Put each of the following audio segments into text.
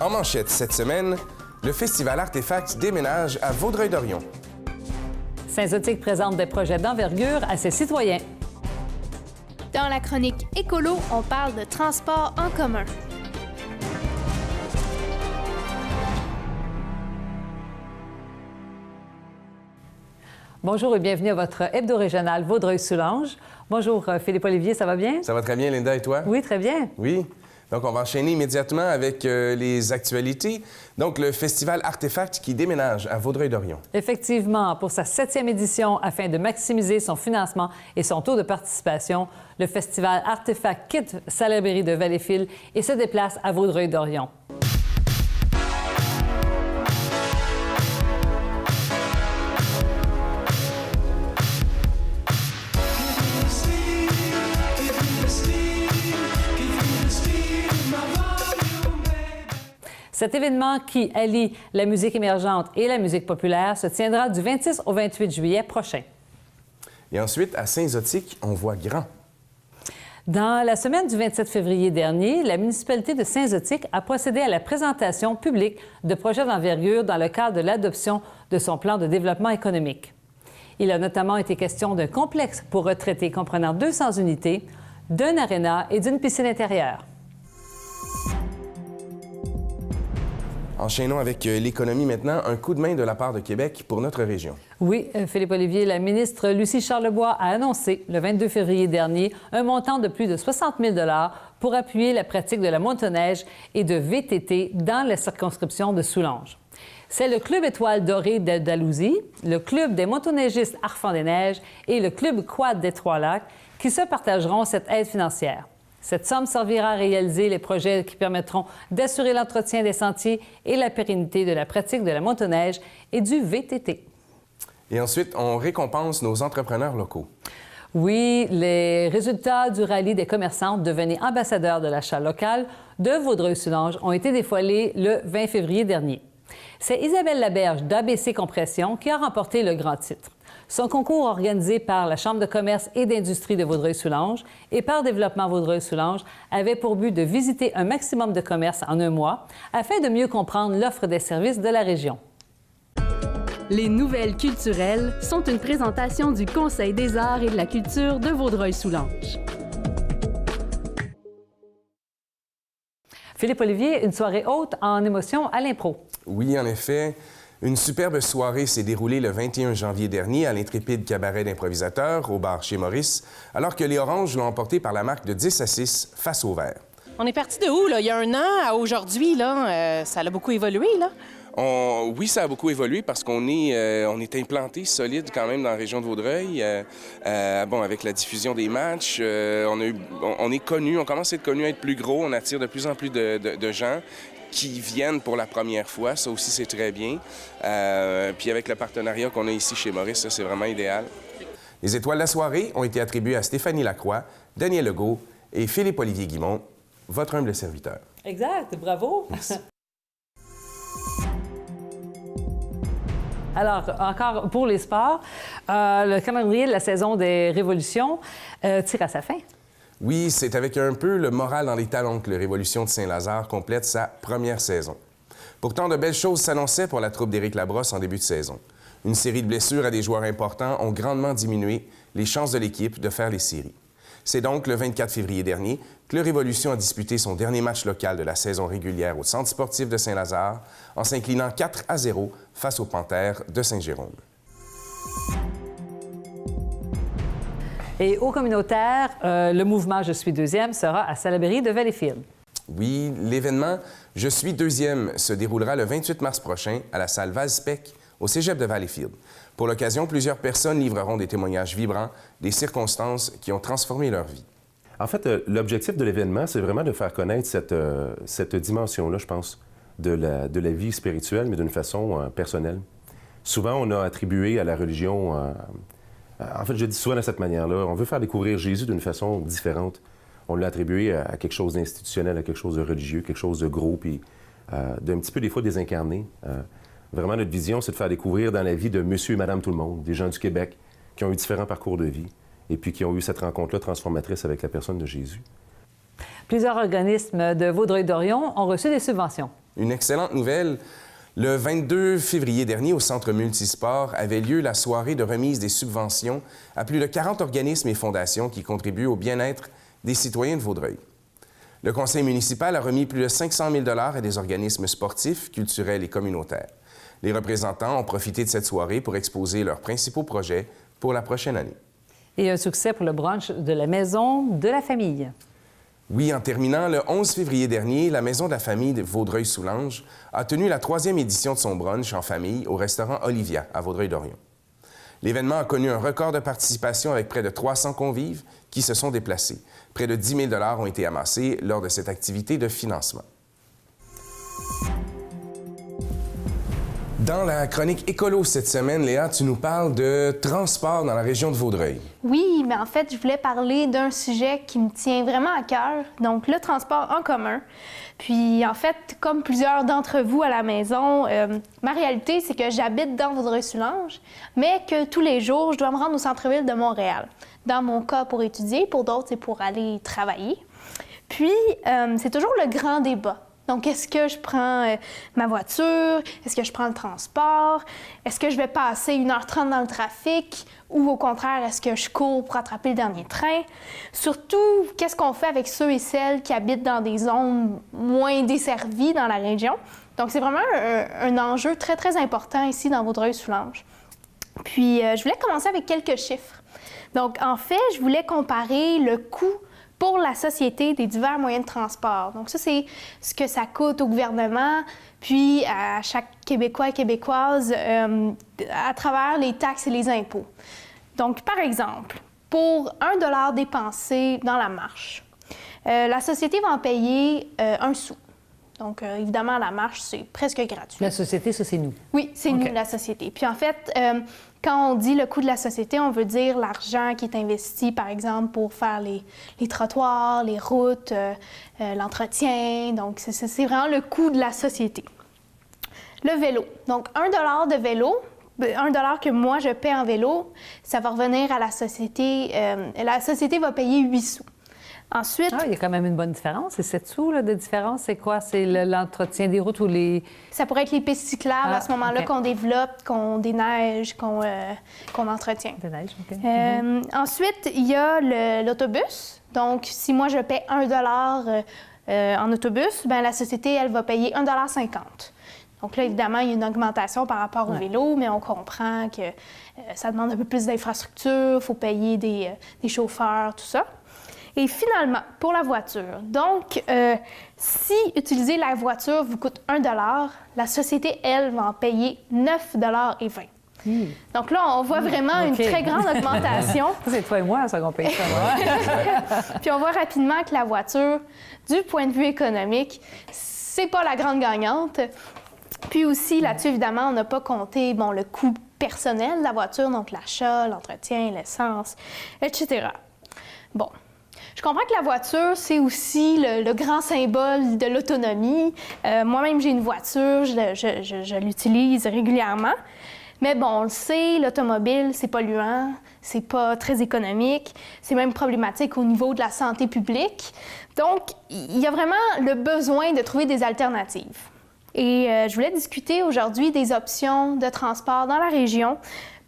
En manchette cette semaine, le festival Artefact déménage à Vaudreuil-Dorion. Saint-Zotique présente des projets d'envergure à ses citoyens. Dans la chronique Écolo, on parle de transport en commun. Bonjour et bienvenue à votre hebdo régional Vaudreuil-Soulanges. Bonjour Philippe-Olivier, ça va bien? Ça va très bien, Linda, et toi? Oui, très bien. Oui. Donc, on va enchaîner immédiatement avec les actualités. Donc, le festival Artefact qui déménage à Vaudreuil-Dorion. Effectivement, pour sa 7e édition, afin de maximiser son financement et son taux de participation, le festival Artefact quitte Salaberry de Valleyfield et se déplace à Vaudreuil-Dorion. Cet événement qui allie la musique émergente et la musique populaire se tiendra du 26 au 28 juillet prochain. Et ensuite, à Saint-Zotique, on voit grand. Dans la semaine du 27 février dernier, la municipalité de Saint-Zotique a procédé à la présentation publique de projets d'envergure dans le cadre de l'adoption de son plan de développement économique. Il a notamment été question d'un complexe pour retraités comprenant 200 unités, d'un aréna et d'une piscine intérieure. Enchaînons avec l'économie maintenant. Un coup de main de la part de Québec pour notre région. Oui, Philippe-Olivier, la ministre Lucie Charlebois a annoncé le 22 février dernier un montant de plus de 60 000 $ pour appuyer la pratique de la motoneige et de VTT dans la circonscription de Soulanges. C'est le Club Étoile Dorée de Dalhousie, le Club des motoneigistes Arfans-des-Neiges et le Club Quad des Trois-Lacs qui se partageront cette aide financière. Cette somme servira à réaliser les projets qui permettront d'assurer l'entretien des sentiers et la pérennité de la pratique de la motoneige et du VTT. Et ensuite, on récompense nos entrepreneurs locaux. Oui, les résultats du rallye des commerçants devenus ambassadeurs de l'achat local de Vaudreuil-Soulanges ont été dévoilés le 20 février dernier. C'est Isabelle Laberge d'ABC Compression qui a remporté le grand titre. Son concours organisé par la Chambre de commerce et d'industrie de Vaudreuil-Soulanges et par Développement Vaudreuil-Soulanges avait pour but de visiter un maximum de commerces en un mois afin de mieux comprendre l'offre des services de la région. Les nouvelles culturelles sont une présentation du Conseil des arts et de la culture de Vaudreuil-Soulanges. Philippe-Olivier, une soirée haute en émotion à l'impro. Oui, en effet. Une superbe soirée s'est déroulée le 21 janvier dernier à l'intrépide cabaret d'improvisateurs au bar chez Maurice, alors que les Oranges l'ont emporté par la marque de 10-6 face au Vert. On est parti de où, là? Il y a un an à aujourd'hui, là? Ça a beaucoup évolué, là? Oui, ça a beaucoup évolué parce qu'on est implanté solide quand même dans la région de Vaudreuil. Avec la diffusion des matchs, on est connu, on commence à être connu, à être plus gros, on attire de plus en plus de gens qui viennent pour la première fois. Ça aussi, c'est très bien. Puis avec le partenariat qu'on a ici chez Maurice, ça, c'est vraiment idéal. Les étoiles de la soirée ont été attribuées à Stéphanie Lacroix, Daniel Legault et Philippe-Olivier Guimont, votre humble serviteur. Exact, bravo! Merci. Alors, encore pour les sports, le calendrier de la saison des Révolutions tire à sa fin. Oui, c'est avec un peu le moral dans les talons que le Révolution de Saint-Lazare complète sa première saison. Pourtant, de belles choses s'annonçaient pour la troupe d'Éric Labrosse en début de saison. Une série de blessures à des joueurs importants ont grandement diminué les chances de l'équipe de faire les séries. C'est donc le 24 février dernier que le Révolution a disputé son dernier match local de la saison régulière au Centre sportif de Saint-Lazare en s'inclinant 4-0 face aux Panthères de Saint-Jérôme. Et au communautaire, le mouvement Je suis deuxième sera à Salaberry de Valleyfield. Oui, l'événement Je suis deuxième se déroulera le 28 mars prochain à la salle Valspec au cégep de Valleyfield. Pour l'occasion, plusieurs personnes livreront des témoignages vibrants des circonstances qui ont transformé leur vie. En fait, l'objectif de l'événement, c'est vraiment de faire connaître cette dimension-là, je pense, de la vie spirituelle, mais d'une façon personnelle. Souvent, on a attribué à la religion... en fait, je dis souvent de cette manière-là, on veut faire découvrir Jésus d'une façon différente. On l'a attribué à quelque chose d'institutionnel, à quelque chose de religieux, quelque chose de gros, puis d'un petit peu, des fois, désincarné. Vraiment, notre vision, c'est de faire découvrir dans la vie de monsieur et madame tout le monde, des gens du Québec, qui ont eu différents parcours de vie et puis qui ont eu cette rencontre-là transformatrice avec la personne de Jésus. Plusieurs organismes de Vaudreuil-Dorion ont reçu des subventions. Une excellente nouvelle. Le 22 février dernier, au Centre Multisport, avait lieu la soirée de remise des subventions à plus de 40 organismes et fondations qui contribuent au bien-être des citoyens de Vaudreuil. Le conseil municipal a remis plus de 500 000 $ à des organismes sportifs, culturels et communautaires. Les représentants ont profité de cette soirée pour exposer leurs principaux projets pour la prochaine année. Et un succès pour le brunch de la Maison de la Famille. Oui, en terminant, le 11 février dernier, la Maison de la Famille de Vaudreuil-Soulanges a tenu la 3e édition de son brunch en famille au restaurant Olivia à Vaudreuil-Dorion. L'événement a connu un record de participation avec près de 300 convives qui se sont déplacés. Près de 10 000 $ ont été amassés lors de cette activité de financement. Dans la chronique écolo cette semaine, Léa, tu nous parles de transport dans la région de Vaudreuil. Oui, mais en fait, je voulais parler d'un sujet qui me tient vraiment à cœur, donc le transport en commun. Puis, en fait, comme plusieurs d'entre vous à la maison, ma réalité, c'est que j'habite dans Vaudreuil-Soulanges, mais que tous les jours, je dois me rendre au centre-ville de Montréal. Dans mon cas, pour étudier, pour d'autres, c'est pour aller travailler. Puis, c'est toujours le grand débat. Donc, est-ce que je prends ma voiture? Est-ce que je prends le transport? Est-ce que je vais passer 1h30 dans le trafic? Ou au contraire, est-ce que je cours pour attraper le dernier train? Surtout, qu'est-ce qu'on fait avec ceux et celles qui habitent dans des zones moins desservies dans la région? Donc, c'est vraiment un enjeu très, très important ici dans Vaudreuil-Soulanges. Puis, je voulais commencer avec quelques chiffres. Donc, en fait, je voulais comparer le coût pour la société des divers moyens de transport. Donc ça, c'est ce que ça coûte au gouvernement, puis à chaque Québécois et Québécoise à travers les taxes et les impôts. Donc, par exemple, pour 1 $ dépensé dans la marche, la société va en payer 1 sou. Donc, évidemment, la marche, c'est presque gratuit. La société, ça, c'est nous. Oui, c'est nous, la société. Puis en fait, quand on dit le coût de la société, on veut dire l'argent qui est investi, par exemple, pour faire les trottoirs, les routes, l'entretien. Donc, c'est vraiment le coût de la société. Le vélo. Donc, 1 $ de vélo, 1 $ que moi, je paie en vélo, ça va revenir à la société. La société va payer 8 sous. Ensuite... Ah, il y a quand même une bonne différence. C'est 7 sous là, de différence. C'est quoi? C'est l'entretien des routes ou les... Ça pourrait être les pistes cyclables à ce moment-là qu'on développe, qu'on déneige, qu'on entretient. Déneige, OK. Ensuite, il y a l'autobus. Donc, si moi, je paie 1 $ en autobus, bien, la société, elle va payer 1,50 $. Donc là, évidemment, il y a une augmentation par rapport au vélo, mais on comprend que ça demande un peu plus d'infrastructures, il faut payer des chauffeurs, tout ça. Et finalement, pour la voiture, donc, si utiliser la voiture vous coûte 1 $, la société, elle, va en payer 9,20 $. Donc là, on voit vraiment une très grande augmentation. C'est toi et moi, ça qu'on paye ça. Puis on voit rapidement que la voiture, du point de vue économique, c'est pas la grande gagnante. Puis aussi, là-dessus, évidemment, on n'a pas compté, le coût personnel de la voiture, donc l'achat, l'entretien, l'essence, etc. Bon. Je comprends que la voiture, c'est aussi le grand symbole de l'autonomie. Moi-même, j'ai une voiture, je l'utilise régulièrement. Mais bon, on le sait, l'automobile, c'est polluant, c'est pas très économique, c'est même problématique au niveau de la santé publique. Donc, il y a vraiment le besoin de trouver des alternatives. Et je voulais discuter aujourd'hui des options de transport dans la région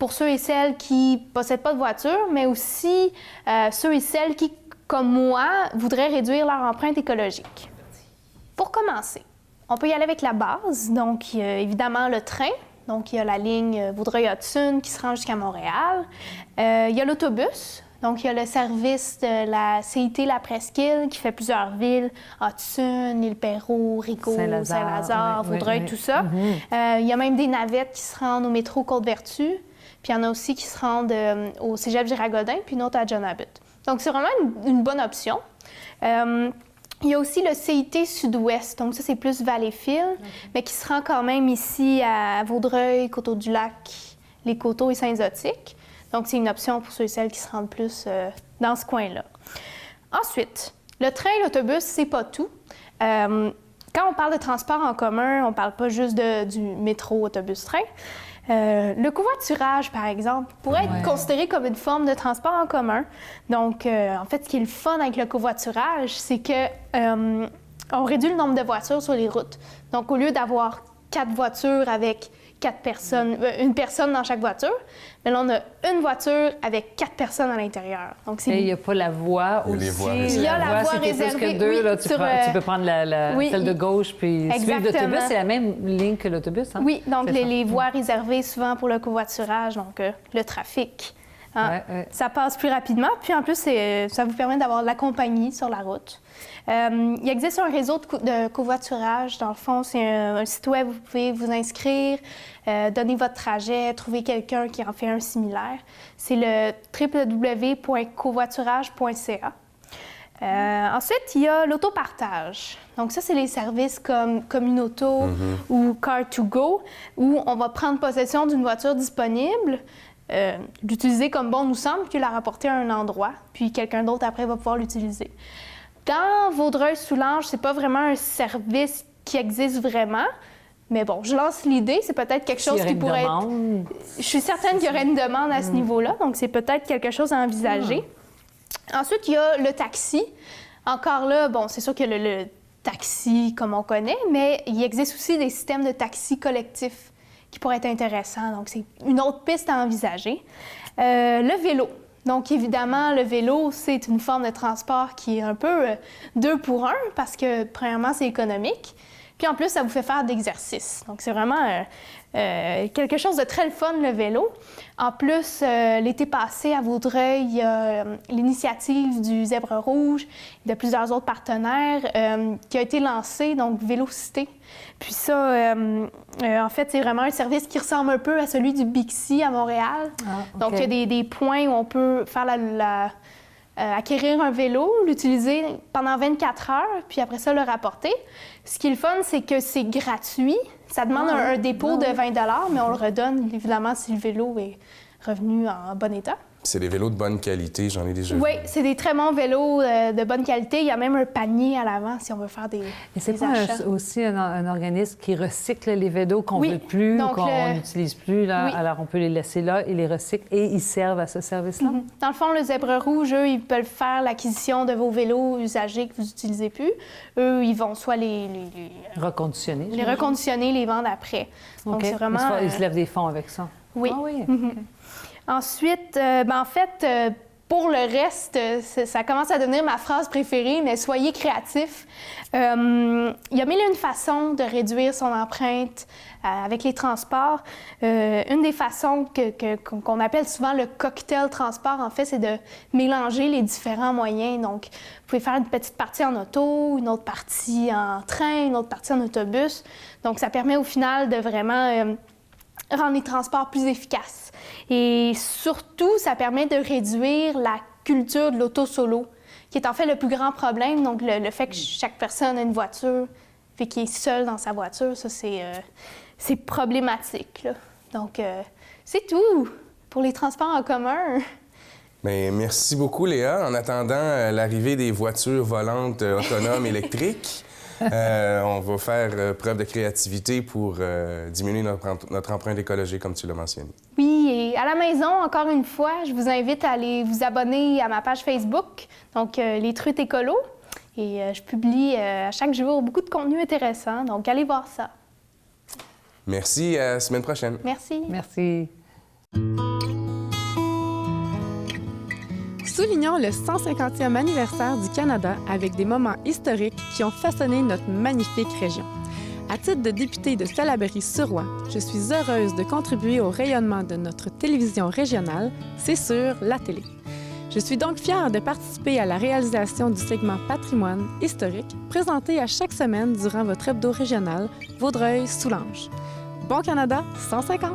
pour ceux et celles qui ne possèdent pas de voiture, mais aussi ceux et celles qui, comme moi, voudraient réduire leur empreinte écologique. Pour commencer, on peut y aller avec la base. Donc, il y a évidemment le train. Donc, il y a la ligne Vaudreuil-Hudson qui se rend jusqu'à Montréal. Il y a l'autobus. Donc, il y a le service de la CIT La Presqu'île qui fait plusieurs villes. Hudson, Île-Perrot, Rigaud, Saint-Lazare, Vaudreuil, tout ça. Il y a même des navettes qui se rendent au métro Côte-Vertu. Puis, il y en a aussi qui se rendent au Cégep Girard-Godin, puis une autre à John Abbott. Donc, c'est vraiment une bonne option. Il y a aussi le CIT Sud-Ouest, donc ça, c'est plus Valleyfield, mais qui se rend quand même ici à Vaudreuil, Coteau-du-Lac, les Coteaux et Saint-Zotique. Donc, c'est une option pour ceux et celles qui se rendent plus dans ce coin-là. Ensuite, le train et l'autobus, c'est pas tout. Quand on parle de transport en commun, on parle pas juste du métro, autobus, train. Le covoiturage, par exemple, pourrait être considéré comme une forme de transport en commun. Donc, en fait, ce qui est le fun avec le covoiturage, c'est que on réduit le nombre de voitures sur les routes. Donc, au lieu d'avoir 4 voitures avec 4 personnes, une personne dans chaque voiture, mais là, on a une voiture avec 4 personnes à l'intérieur. Donc, et il n'y a pas la voie aussi. Il y a la voie si réservée. Plus que deux, oui, là, tu peux prendre celle de gauche puis suivre l'autobus. C'est la même ligne que l'autobus, hein? Oui, donc les voies réservées souvent pour le covoiturage, donc le trafic. Hein, ça passe plus rapidement. Puis en plus, ça vous permet d'avoir de la compagnie sur la route. Il existe un réseau de covoiturage. Dans le fond, c'est un site web où vous pouvez vous inscrire, donner votre trajet, trouver quelqu'un qui en fait un similaire. C'est le www.covoiturage.ca. Ensuite, il y a l'autopartage. Donc ça, c'est les services comme Communauto ou Car2Go, où on va prendre possession d'une voiture disponible, l'utiliser comme bon nous semble, puis la rapporter à un endroit, puis quelqu'un d'autre après va pouvoir l'utiliser. Dans Vaudreuil-Soulanges, c'est pas vraiment un service qui existe vraiment, mais bon, je lance l'idée, c'est peut-être quelque chose qui pourrait être... Je suis certaine qu'il y aurait une demande à ce niveau-là, donc c'est peut-être quelque chose à envisager. Ensuite, il y a le taxi. Encore là, bon, c'est sûr que le taxi, comme on connaît, mais il existe aussi des systèmes de taxi collectifs qui pourraient être intéressants. Donc, c'est une autre piste à envisager. Le vélo. Donc, évidemment, le vélo, c'est une forme de transport qui est un peu 2 pour 1 parce que, premièrement, c'est économique. Puis, en plus, ça vous fait faire d'exercice. Donc, c'est vraiment quelque chose de très fun, le vélo. En plus, l'été passé, à Vaudreuil, il y a l'initiative du Zèbre Rouge et de plusieurs autres partenaires qui a été lancée, donc Vélocité. Puis ça, en fait, c'est vraiment un service qui ressemble un peu à celui du Bixi à Montréal. Donc, il y a des points où on peut faire acquérir un vélo, l'utiliser pendant 24 heures, puis après ça, le rapporter. Ce qui est le fun, c'est que c'est gratuit. Ça demande un dépôt de 20 $, mais on le redonne, évidemment, si le vélo est revenu en bon état. C'est des vélos de bonne qualité, j'en ai déjà vu. Oui, c'est des très bons vélos de bonne qualité. Il y a même un panier à l'avant si on veut faire des Et c'est pas aussi un organisme qui recycle les vélos qu'on ne veut plus, qu'on n'utilise plus, là. Alors on peut les laisser là, ils les recyclent et ils servent à ce service-là? Dans le fond, le Zèbre Rouge, eux, ils peuvent faire l'acquisition de vos vélos usagés que vous n'utilisez plus. Eux, ils vont soit les reconditionner. Les reconditionner, les vendre après. Donc c'est vraiment... Ils se lèvent des fonds avec ça? Oui. Ah oui. Ensuite, en fait, pour le reste, ça commence à devenir ma phrase préférée, mais soyez créatifs. Il y a mille et une façons de réduire son empreinte avec les transports. Une des façons qu'on appelle souvent le cocktail transport, en fait, c'est de mélanger les différents moyens. Donc, vous pouvez faire une petite partie en auto, une autre partie en train, une autre partie en autobus. Donc, ça permet au final de vraiment rendre les transports plus efficaces. Et surtout, ça permet de réduire la culture de l'auto-solo, qui est en fait le plus grand problème. Donc, le fait que chaque personne a une voiture, fait qu'il est seul dans sa voiture, ça, c'est problématique, là. Donc, c'est tout pour les transports en commun. Bien, merci beaucoup, Léa. En attendant l'arrivée des voitures volantes autonomes électriques, on va faire preuve de créativité pour diminuer notre empreinte écologique, comme tu l'as mentionné. Oui, et à la maison, encore une fois, je vous invite à aller vous abonner à ma page Facebook, donc Les Truites Écolo. Et je publie à chaque jour beaucoup de contenu intéressant, donc allez voir ça. Merci, à la semaine prochaine. Merci. Merci. Soulignons le 150e anniversaire du Canada avec des moments historiques qui ont façonné notre magnifique région. À titre de députée de Salaberry-sur-Roi, je suis heureuse de contribuer au rayonnement de notre télévision régionale, c'est sûr, la télé. Je suis donc fière de participer à la réalisation du segment Patrimoine historique présenté à chaque semaine durant votre hebdo régional Vaudreuil-Soulanges. Bon Canada 150!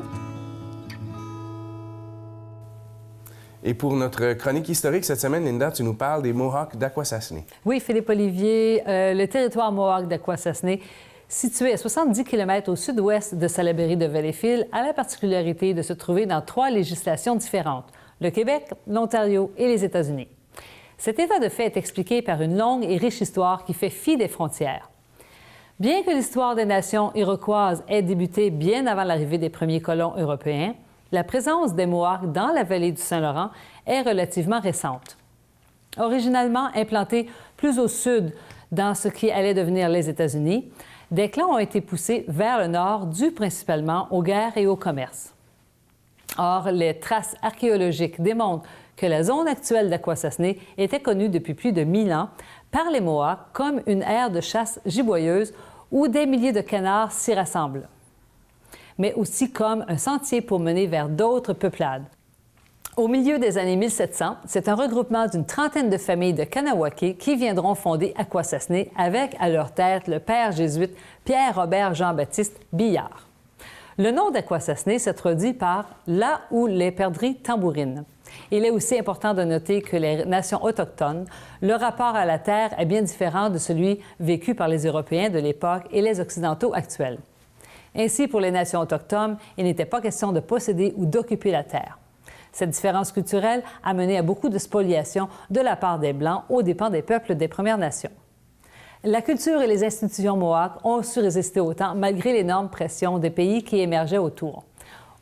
Et pour notre chronique historique cette semaine, Linda, tu nous parles des Mohawks d'Akwesasne. Oui, Philippe Olivier, le territoire Mohawk d'Akwesasne, situé à 70 km au sud-ouest de Salaberry de Valleyfield, a la particularité de se trouver dans 3 législations différentes, le Québec, l'Ontario et les États-Unis. Cet état de fait est expliqué par une longue et riche histoire qui fait fi des frontières. Bien que l'histoire des nations iroquoises ait débuté bien avant l'arrivée des premiers colons européens, la présence des Mohawks dans la vallée du Saint-Laurent est relativement récente. Originalement implantés plus au sud, dans ce qui allait devenir les États-Unis, des clans ont été poussés vers le nord dû principalement aux guerres et au commerce. Or, les traces archéologiques démontrent que la zone actuelle d'Akwesasne était connue depuis plus de 1000 ans par les Mohawks comme une aire de chasse giboyeuse où des milliers de canards s'y rassemblent, mais aussi comme un sentier pour mener vers d'autres peuplades. Au milieu des années 1700, c'est un regroupement d'une trentaine de familles de Kanawake qui viendront fonder Akwesasne avec à leur tête le père jésuite Pierre-Robert Jean-Baptiste Billard. Le nom d'Akwesasne se traduit par « là où les perdrix tambourinent ». Il est aussi important de noter que les nations autochtones, leur rapport à la terre est bien différent de celui vécu par les Européens de l'époque et les Occidentaux actuels. Ainsi, pour les nations autochtones, il n'était pas question de posséder ou d'occuper la terre. Cette différence culturelle a mené à beaucoup de spoliations de la part des Blancs aux dépens des peuples des Premières Nations. La culture et les institutions Mohawks ont su résister au temps malgré l'énorme pression des pays qui émergeaient autour.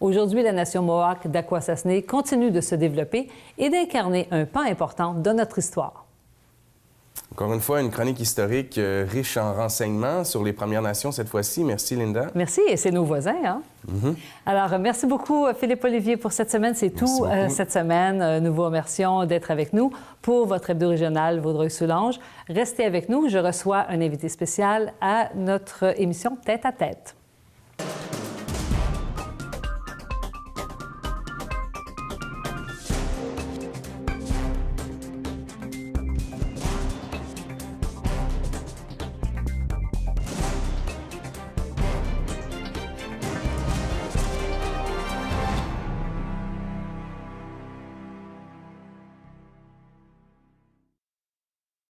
Aujourd'hui, la nation Mohawk d'Akwesasne continue de se développer et d'incarner un pan important de notre histoire. Encore une fois, une chronique historique riche en renseignements sur les Premières Nations cette fois-ci. Merci, Linda. Merci, et c'est nos voisins, hein? Alors, merci beaucoup, Philippe-Olivier, pour cette semaine. C'est tout cette semaine. Nous vous remercions d'être avec nous pour votre hebdo régional Vaudreuil-Soulanges. Restez avec nous. Je reçois un invité spécial à notre émission Tête à tête.